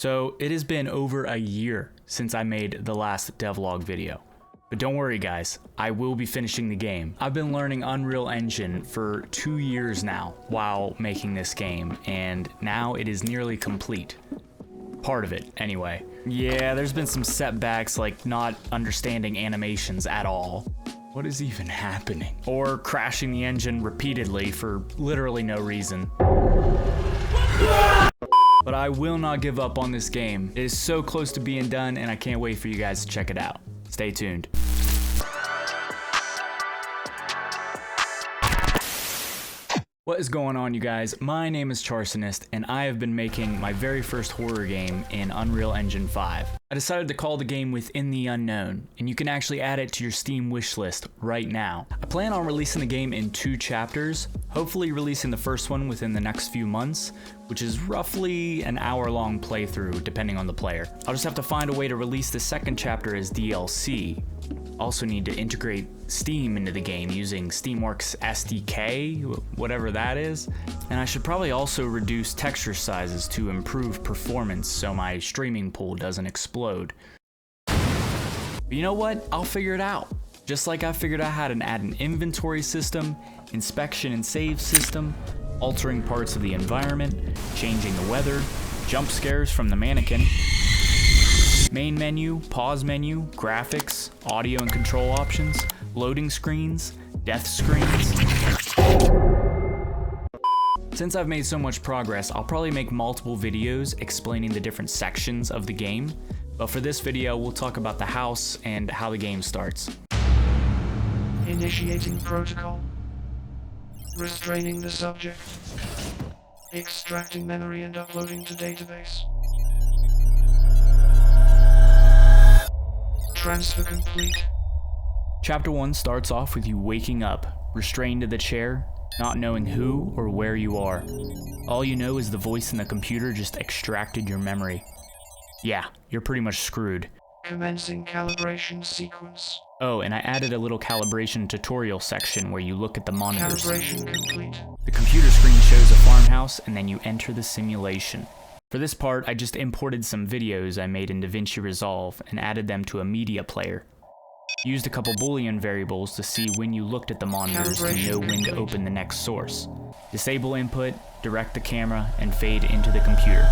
So it has been over a year since I made the last devlog video. But don't worry guys, I will be finishing the game. I've been learning Unreal Engine for 2 years now while making this game, and now it is nearly complete. Part of it, anyway. Yeah, there's been some setbacks like not understanding animations at all. What is even happening? Or crashing the engine repeatedly for literally no reason. But I will not give up on this game. It is so close to being done and I can't wait for you guys to check it out. Stay tuned. What is going on, you guys? My name is Charsonist and I have been making my very first horror game in Unreal Engine 5. I decided to call the game Within the Unknown, and you can actually add it to your Steam wishlist right now. I plan on releasing the game in 2 chapters, hopefully releasing the first one within the next few months, which is roughly an hour-long playthrough depending on the player. I'll just have to find a way to release the second chapter as DLC. Also need to integrate Steam into the game using Steamworks SDK, whatever that is. And I should probably also reduce texture sizes to improve performance so my streaming pool doesn't explode. But you know what? I'll figure it out. Just like I figured out how to add an inventory system, inspection and save system, altering parts of the environment, changing the weather, jump scares from the mannequin, main menu, pause menu, graphics, audio and control options, loading screens, death screens. Since I've made so much progress, I'll probably make multiple videos explaining the different sections of the game, but for this video, we'll talk about the house and how the game starts. Initiating protocol. Restraining the subject. Extracting memory and uploading to database. Transfer complete. Chapter 1 starts off with you waking up, restrained to the chair, not knowing who or where you are. All you know is the voice in the computer just extracted your memory. Yeah, you're pretty much screwed. Commencing calibration sequence. Oh, and I added a little calibration tutorial section where you look at the monitors. Calibration complete. The computer screen shows a farmhouse and then you enter the simulation. For this part, I just imported some videos I made in DaVinci Resolve and added them to a media player. Used a couple Boolean variables to see when you looked at the monitors to know when to open the next source. Disable input, direct the camera, and fade into the computer.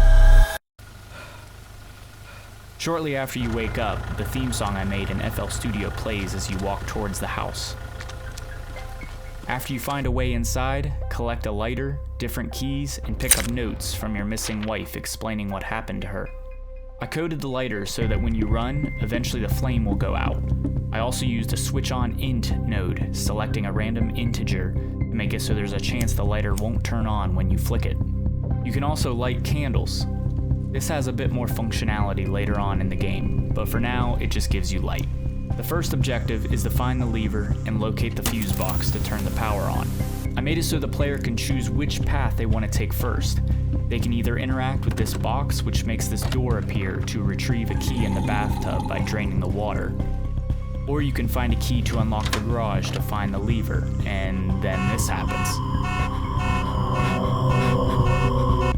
Shortly after you wake up, the theme song I made in FL Studio plays as you walk towards the house. After you find a way inside, collect a lighter, different keys, and pick up notes from your missing wife explaining what happened to her. I coded the lighter so that when you run, eventually the flame will go out. I also used a switch on int node, selecting a random integer to make it so there's a chance the lighter won't turn on when you flick it. You can also light candles. This has a bit more functionality later on in the game, but for now, it just gives you light. The first objective is to find the lever and locate the fuse box to turn the power on. I made it so the player can choose which path they want to take first. They can either interact with this box, which makes this door appear to retrieve a key in the bathtub by draining the water, or you can find a key to unlock the garage to find the lever, and then this happens.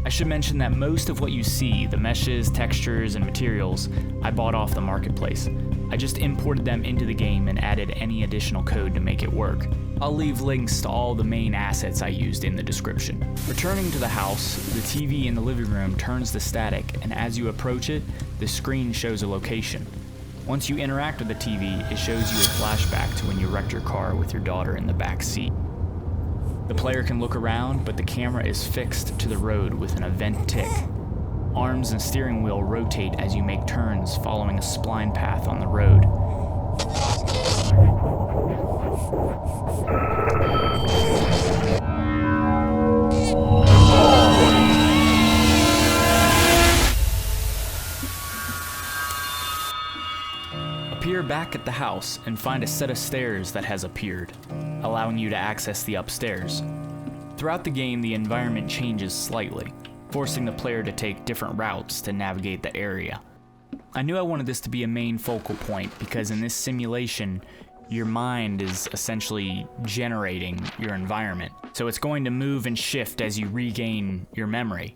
I should mention that most of what you see, the meshes, textures, and materials, I bought off the marketplace. I just imported them into the game and added any additional code to make it work. I'll leave links to all the main assets I used in the description. Returning to the house, the TV in the living room turns to static, and as you approach it, the screen shows a location. Once you interact with the TV, it shows you a flashback to when you wrecked your car with your daughter in the back seat. The player can look around, but the camera is fixed to the road with an event tick. Arms and steering wheel rotate as you make turns following a spline path on the road. Appear back at the house and find a set of stairs that has appeared, allowing you to access the upstairs. Throughout the game, the environment changes slightly, forcing the player to take different routes to navigate the area. I knew I wanted this to be a main focal point because in this simulation, your mind is essentially generating your environment. So it's going to move and shift as you regain your memory.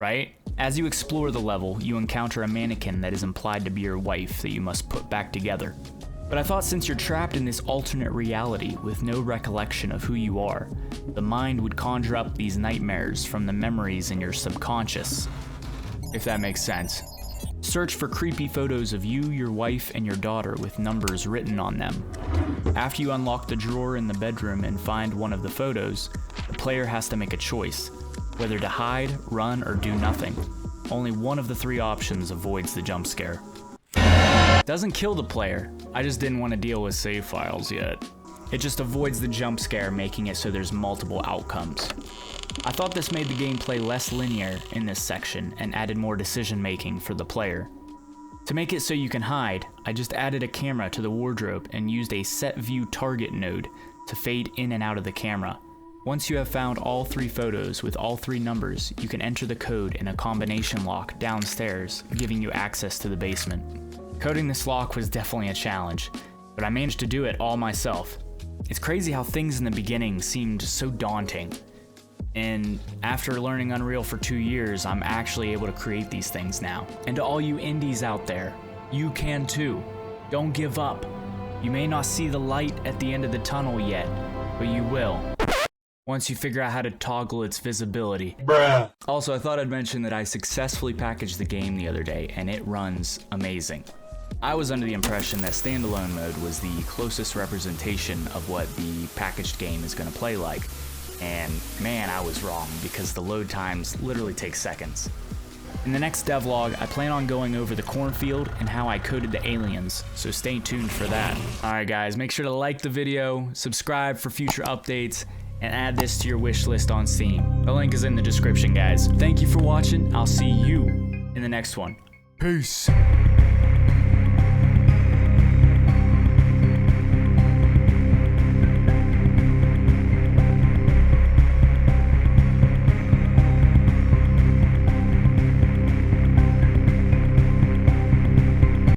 right? As you explore the level, you encounter a mannequin that is implied to be your wife that you must put back together. But I thought since you're trapped in this alternate reality with no recollection of who you are, the mind would conjure up these nightmares from the memories in your subconscious, if that makes sense. Search for creepy photos of you, your wife, and your daughter with numbers written on them. After you unlock the drawer in the bedroom and find one of the photos, the player has to make a choice, whether to hide, run, or do nothing. Only one of the three options avoids the jump scare. Doesn't kill the player, I just didn't want to deal with save files yet. It just avoids the jump scare, making it so there's multiple outcomes. I thought this made the gameplay less linear in this section and added more decision making for the player. To make it so you can hide, I just added a camera to the wardrobe and used a set view target node to fade in and out of the camera. Once you have found all three photos with all three numbers, you can enter the code in a combination lock downstairs, giving you access to the basement. Coding this lock was definitely a challenge, but I managed to do it all myself. It's crazy how things in the beginning seemed so daunting. And after learning Unreal for 2 years, I'm actually able to create these things now. And to all you indies out there, you can too. Don't give up. You may not see the light at the end of the tunnel yet, but you will. Once you figure out how to toggle its visibility. Bruh. Also, I thought I'd mention that I successfully packaged the game the other day, and it runs amazing. I was under the impression that standalone mode was the closest representation of what the packaged game is going to play like. And man, I was wrong, because the load times literally take seconds. In the next devlog, I plan on going over the cornfield and how I coded the aliens, so stay tuned for that. Alright guys, make sure to like the video, subscribe for future updates, and add this to your wish list on Steam. The link is in the description, guys. Thank you for watching. I'll see you in the next one. Peace.